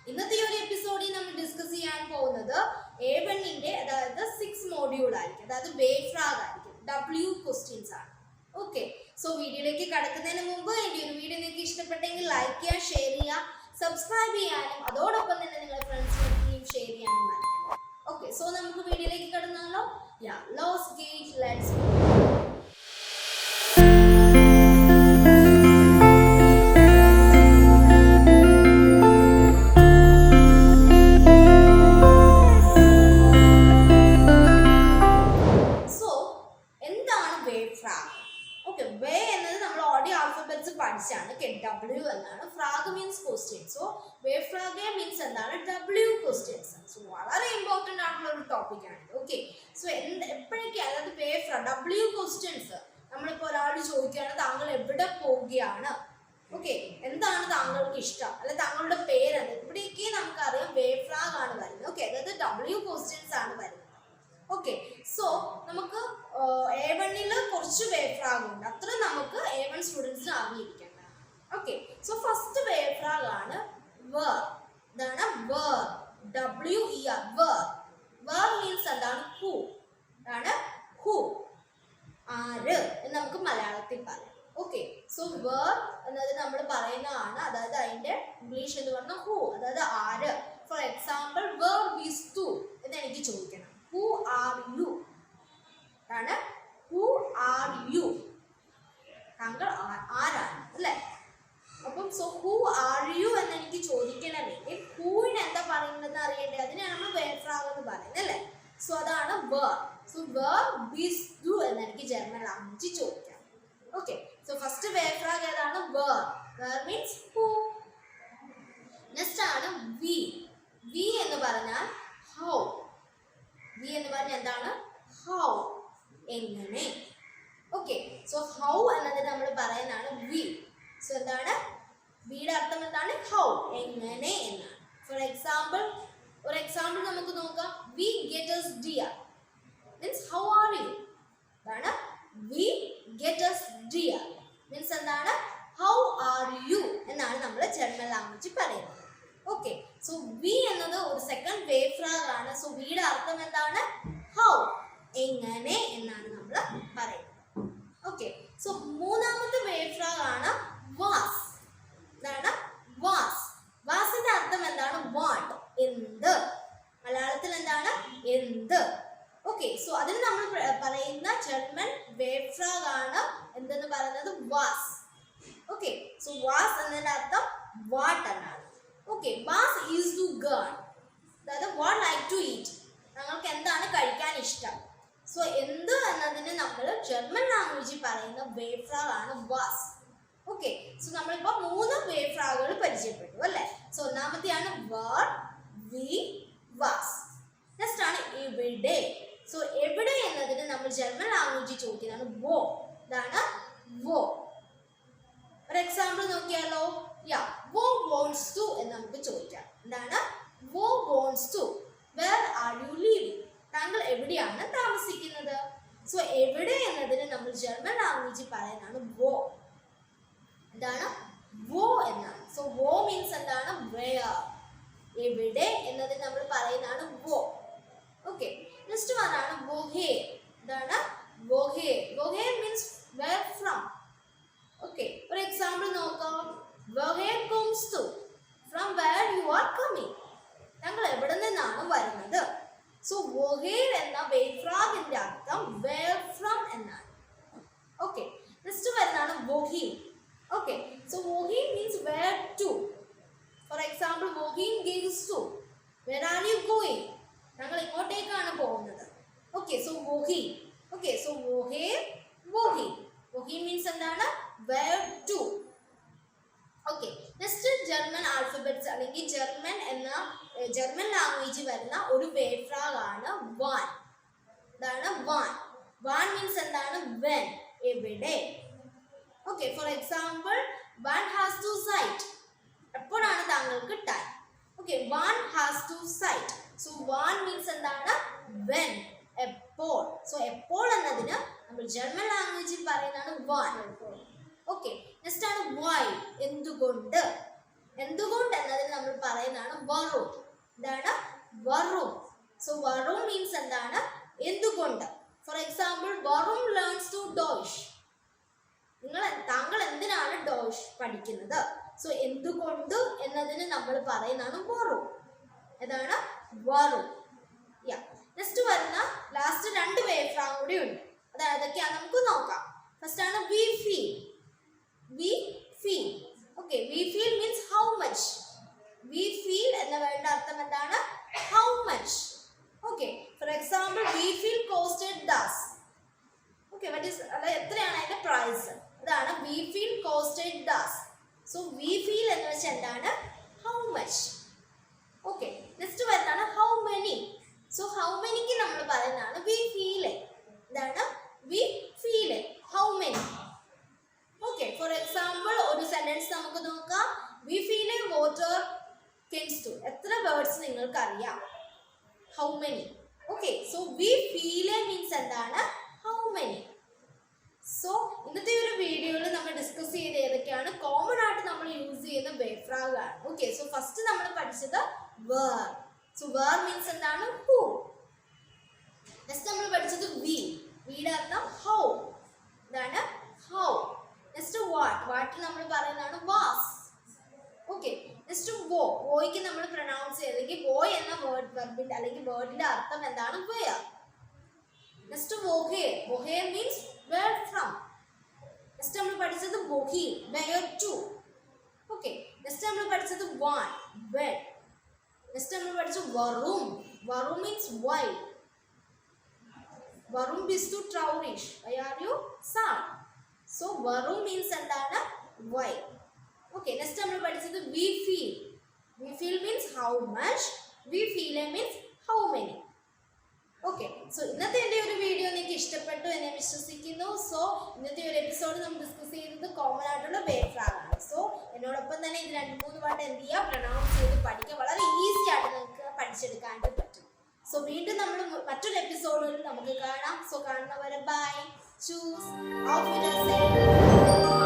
ഇന്നത്തെ ഈ ഒരു എപ്പിസോഡിൽ നമ്മൾ ഡിസ്കസ് ചെയ്യാൻ പോകുന്നത് A1-ന്റെ അതായത് 6 മോഡ്യൂൾ ആയിരിക്കും. അതായത് വേവ് ഫ്രാഗ് ആയിരിക്കും. W ക്വസ്റ്റ്യൻസ് ആണ്. ഓക്കെ, സോ വീഡിയോയിലേക്ക് കടക്കുന്നതിന് മുമ്പ് എൻ്റെ ഒരു വീഡിയോ നിങ്ങൾക്ക് ഇഷ്ടപ്പെട്ടെങ്കിൽ ലൈക്ക് ചെയ്യുക, ഷെയർ ചെയ്യുക, സബ്സ്ക്രൈബ് ചെയ്യാനും അതോടൊപ്പം തന്നെ നിങ്ങളുടെ ഫ്രണ്ട്സിനൊക്കെയും ഷെയർ ചെയ്യാനും മറക്കരുത്. ഓക്കെ, സോ നമുക്ക് വീഡിയോയിലേക്ക് കടന്നാലോ? Let's go. W എന്നാണ്. Frog means question. So wave frog means എന്താണ്? W questions. സോ വളരെ ഇമ്പോർട്ടൻ്റ് ആയിട്ടുള്ള ഒരു ടോപ്പിക് ആണ്. ഓക്കെ, സോ എപ്പോഴൊക്കെ അതായത് വേവ് ഫ്രാഗ് W ക്വസ്റ്റ്യൻസ് നമ്മളിപ്പോൾ ഒരാൾ ചോദിക്കുകയാണ് താങ്കൾ എവിടെ പോവുകയാണ്, ഓക്കെ, എന്താണ് താങ്കൾക്ക് ഇഷ്ടം, അല്ലെ താങ്കളുടെ പേരെന്ത്, ഇവിടേക്ക് നമുക്കറിയാം വേവ് ഫ്രാഗ് ആണ് വരുന്നത്. ഓക്കെ, അതായത് W ക്വസ്റ്റ്യൻസ് ആണ് വരുന്നത്. ഓക്കെ, സോ നമുക്ക് A1-ൽ കുറച്ച് വേവ് ഫ്രാഗ് ഉണ്ട്, അത്ര നമുക്ക് A1 സ്റ്റുഡൻസിന് അറിഞ്ഞിരിക്കണം. ഓക്കെ, സോ ഫസ്റ്റ് വേവ് ഫ്രാഗ് ആണ് വേർ. ഇതാണ് വേർ, WER, വേർ. വേർ മീൻസ് എന്താണ്? ഹൂ. ആണ് ഹൂ, ആര് എന്ന് നമുക്ക് മലയാളത്തിൽ പറയാം. ഓക്കെ, സോ വേർ എന്നത് നമ്മൾ പറയുന്നതാണ്, അതായത് അതിന്റെ ഇംഗ്ലീഷ് എന്ന് പറഞ്ഞാൽ ഹൂ, അതായത് ആര്. ഫോർ എക്സാമ്പിൾ, വേർ ഈസ് ടു എന്ന് എനിക്ക് ചോദിക്കണം. ഹൂ ആർ യു ആണ്. ഹൂ ആർ യു, താങ്കൾ ആരാണ്, അല്ലേ? അപ്പം സോ ഹൂ ആർ യു എന്ന് എനിക്ക് ചോദിക്കണമെങ്കിൽ ഹൂവിന് എന്താ പറയുന്നതെന്ന് അറിയണ്ടേ, അതിനാണ് നമ്മൾ വേവ് ഫ്രാഗ് എന്ന് പറയുന്നത്, അല്ലേ? സോ അതാണ് വേർ. സോ വേർ ബീസ് ഡു എന്ന് എനിക്ക് ജർമ്മൻ ലാംഗ്വേജ് ചോദിക്കാം. ഓക്കെ, സോ ഫസ്റ്റ് വേവ് ഫ്രാഗ് ഏതാണ്? വേർ. വേർ മീൻസ് ഹൂ. നെക്സ്റ്റ് ആണ് വി. വി എന്ന് പറഞ്ഞാൽ ഹൗ. വി എന്ന് പറഞ്ഞാൽ എന്താണ്? ഹൗ, എങ്ങനെ. ഓക്കെ, സോ ഹൗ എന്നത് നമ്മൾ പറയുന്നതാണ് വി. സോ എന്താണ് വിയുടെ അർത്ഥം? എന്താണ്? ഹൗ, എങ്ങനെ എന്നാണ്. ഫോർ എക്സാമ്പിൾ, ഒരു എക്സാമ്പിൾ നമുക്ക് നോക്കാം. വി ഗെറ്റ് us dear means how are you. അതാണ് വി ഗെറ്റ് us dear മീൻസ് എന്താണ്? ഹൗ ആർ യു എന്നാണ് നമ്മൾ ജർമ്മൻ ലാംഗ്വേജ് പറയുന്നത്. ഓക്കെ, സോ വി എന്നത് ഒരു സെക്കൻഡ് വേവ് ഫ്രാഗ് ആണ്. സോ വിയുടെ അർത്ഥം എന്താണ്? ഹൗ, എങ്ങനെ എന്നാണ് നമ്മൾ പറയുന്നത്. ഓക്കെ, സോ മൂന്നാമത്തെ വേവ് ഫ്രാഗ് ആണ് വാസ്. എന്താണ്? വാസ്. വാസിന്റെ അർത്ഥം എന്താണ്? വാട്ട്, എന്ത്. മലയാളത്തിൽ എന്താണ്? എന്ത്. ഓക്കെ, സോ അതിന് നമ്മൾ പറയുന്ന ജർമ്മൻ വേവ് ഫ്രാഗ് ആണ് എന്തെന്ന് പറയുന്നത്? വാസ്. ഓക്കെ, സോ വാസ് എന്നതിന്റെ അർത്ഥം വാട്ട് എന്നാണ്. ഓക്കെ, വാസ് ഈസ് ടു ഗേൺ, അതായത് വാട്ട് ലൈക്ക് ടു ഈറ്റ്, ഞങ്ങൾക്ക് എന്താണ് കഴിക്കാൻ ഇഷ്ടം. സോ എന്ത് എന്നതിന് നമ്മൾ ജർമ്മൻ ലാംഗ്വേജിൽ പറയുന്ന വേവ് ഫ്രാഗ് ആണ് വാസ്. ഓക്കെ, സോ നമ്മളിപ്പോൾ 3 വേവ് ഫ്രാഗുകൾ പരിചയപ്പെട്ടു, അല്ലേ? സോ ഒന്നാമത്തെയാണ് വേർ, വി, വാസ്. നെക്സ്റ്റ് ആണ് എവിടെ. സോ എവിടെ എന്നതിന് നമ്മൾ ജർമ്മൻ ലാംഗ്വേജിൽ ചോദിക്കുന്നതാണ് വോ. ഇതാണ് വോ. ഒരു എക്സാമ്പിൾ നോക്കിയാലോ? വോ വോണ്ട്സ് ടു എന്ന് നമുക്ക് ചോദിക്കാം. എന്താണ്? വോ വോണ്ട്സ് ടു, വേർ ആർ യു ലിവിങ്, താങ്കൾ എവിടെയാണ് താമസിക്കുന്നത്. സോ എവിടെ എന്നതിന് നമ്മൾ ജർമ്മൻ ലാംഗ്വേജിൽ പറയുന്നതാണ് വോ. എന്താണ്? വോ എന്നാണ്. സോ വോ മീൻസ് എന്താണ്? വേർ. എവിടെ എന്നതിന് നമ്മൾ പറയുന്നതാണ് വോ. ഓക്കെ, നെക്സ്റ്റ് വന്നാണ് വോഹേർ. എന്താണ്? വോഹേർ. വോഹേർ മീൻസ് വേർ ഫ്രം. ഓക്കെ, ഒരു എക്സാമ്പിൾ നോക്കാം. വോഹേർ comes to, from where you are coming, താങ്കൾ എവിടെ നിന്നാണ് വരുന്നത്. സോ വോഹേർ എന്ന വേവ് ഫ്രാഗിന്റെ അർത്ഥം വേർ ഫ്രം എന്നാണ്. ഓക്കെ, നെക്സ്റ്റ് വരുന്നതാണ് വോഹീം. ഓക്കെ, സോ വോഹീം means where to. For example, വോഹീം ഗെയിംസ് ടു, വേർ ആർ യു ഗോയിങ്, താങ്കൾ ഇങ്ങോട്ടേക്കാണ് പോകുന്നത്. ഓക്കെ, സോ വോഹീം. ഓക്കെ, സോ വോഹേർ, വോഹീം. വോഹീം മീൻസ് എന്താണ്? Where to. Okay, next German alphabets അല്ലെങ്കിൽ ജർമ്മൻ ലാംഗ്വേജിൽ വരുന്ന ഒരു വേവ് ഫ്രാഗ് ആണ് വാൻ. ഇതാണ് വാൻ. വാൻ മീൻസ് എന്താണ്? വെൻ, എവിടെ. ഓക്കെ, ഫോർ എക്സാമ്പിൾ, വൺ ഹാസ് ടു സൈറ്റ്, എപ്പോഴാണ് താങ്കൾക്ക് ടൈം. ഓക്കെ, വൺ ഹാസ് ടു സൈറ്റ്. സോ വാൻ മീൻസ് എന്താണ്? വെൻ, എപ്പോൾ. സോ എപ്പോൾ എന്നതിന് നമ്മൾ ജർമ്മൻ ലാംഗ്വേജിൽ പറയുന്നതാണ് വാൻ. ഓക്കെ, നെക്സ്റ്റ് ആണ് വൈ, എന്തുകൊണ്ട്. എന്തുകൊണ്ട് എന്നതിന് നമ്മൾ പറയുന്നതാണ് വറും. എന്താണ്? വറും. സോ വറും മീൻസ് എന്താണ്? എന്തുകൊണ്ട്. ഫോർ എക്സാമ്പിൾ വറും ലേൺസ് ടു ഡോഷ്. താങ്കൾ എന്തിനാണ് ഡോഷ് പഠിക്കുന്നത്? സോ എന്തുകൊണ്ട് എന്നതിന് നമ്മൾ പറയുന്നതാണ് വറും. ഏതാണ്? വറും. നെക്സ്റ്റ് വരുന്ന ലാസ്റ്റ് 2 വേവ് ഫ്രാം കൂടി ഉണ്ട്. അതൊക്കെയാണ് നമുക്ക് നോക്കാം. ഫസ്റ്റ് ആണ് വി ഫീൽ. വി ഫീൽ. ഓക്കെ, വി ഫീൽ മീൻസ് ഹൗ മച്ച്. വി ഫീൽ എന്ന വേർഡിന്റെ അർത്ഥം എന്താണ്? How much. Okay, for example we feel costed Das. Okay, എത്രയാണ് അതിന്റെ പ്രൈസ്? അതാണ് we feel costed Das. So വി ഫീൽ എന്ന് വെച്ചാൽ എന്താണ്? How much. ഓക്കെ, നെക്സ്റ്റ് വരുന്നതാണ് ഹൗ മെനി. സോ ഹൗ മെനിക്ക് നമ്മൾ പറയുന്നതാണ് വി ഫീൽ. എന്താണ്? വി ഫീൽ. How many. Okay, for example ഒരു സെന്റൻസ് നമുക്ക് നോക്കാം. വി ഫീൽ വാട്ടർ കെൻസ് ടു. എത്ര വേർഡ്സ് നിങ്ങൾക്ക് അറിയാം? How many. ഓക്കെ, സോ വി ഫീൽ മീൻസ് എന്താണ്? How many. സോ ഇന്നത്തെ ഒരു വീഡിയോയിൽ നമ്മൾ ഡിസ്കസ് ചെയ്ത് ഏതൊക്കെയാണ് കോമൺ ആയിട്ട് നമ്മൾ യൂസ് ചെയ്യുന്ന വേവ് ഫ്രാഗ് ആണ്. ഓക്കെ, സോ ഫസ്റ്റ് നമ്മൾ പഠിച്ചത് വേർ. സോ വേർ മീൻസ് എന്താണ്? ഹൂ. നെക്സ്റ്റ് നമ്മൾ പഠിച്ചത് വി. വിയുടെ അർത്ഥം ഹൗ. എന്താണ്? ഹൗ. Next what. വാട്ട് നമ്മൾ പറയുന്നതാണ് വാസ്. ഓക്കെ, നെക്സ്റ്റ് വോ. വോയ്ക്ക് നമ്മൾ പ്രൊനൗൺസ് ചെയ്തെങ്കിൽ വോയ് എന്ന വെർബിന്റെ അല്ലെങ്കിൽ വേർഡിന്റെ അർത്ഥം എന്താണ്? വെയർ. നെക്സ്റ്റ് വൊഹേർ. വൊഹേർ മീൻസ് വേർ ഫ്രം. നെക്സ്റ്റ് നമ്മൾ പഠിച്ചത് വൊഹീർ, വെയർ ടു. ഓക്കെ, നെക്സ്റ്റ് നമ്മൾ പഠിച്ചത് വാൻ, വെൻ. നെക്സ്റ്റ് നമ്മൾ പഠിച്ചത് വറും. വറും മീൻസ് വൈ. വറും ബിസ് ടു ട്രൗറിഷ്. Why are you sad. So വറും മീൻസ് എന്താണ്? വൈ. ഓക്കെ, നെക്സ്റ്റ് നമ്മൾ പഠിച്ചത് വി ഫീൽ. വി ഫീൽ മീൻസ് ഹൗ മച്ച്. വി ഫീൽ means how many. Okay, so ഇന്നത്തെ എൻ്റെ ഒരു വീഡിയോ നിങ്ങൾക്ക് ഇഷ്ടപ്പെട്ടു എന്ന് വിശ്വസിക്കുന്നു. സോ ഇന്നത്തെ ഒരു എപ്പിസോഡ് നമ്മൾ ഡിസ്കസ് ചെയ്തത് കോമൺ ആയിട്ടുള്ള വേവ് ഫ്രാഗ് ആണ്. സോ എന്നോടൊപ്പം തന്നെ ഇത് 2-3 വട്ടം എന്ത് ചെയ്യുക? പ്രൊനൗൺസ് ചെയ്ത് പഠിക്കുക. വളരെ ഈസി ആയിട്ട് നിങ്ങൾക്ക് പഠിച്ചെടുക്കാനായിട്ട് പറ്റും. സോ വീണ്ടും നമ്മൾ മറ്റൊരു എപ്പിസോഡിൽ നമുക്ക് കാണാം. സോ കാണുന്നവരെ ബൈ. ചൂസ്. Auf Wiedersehen.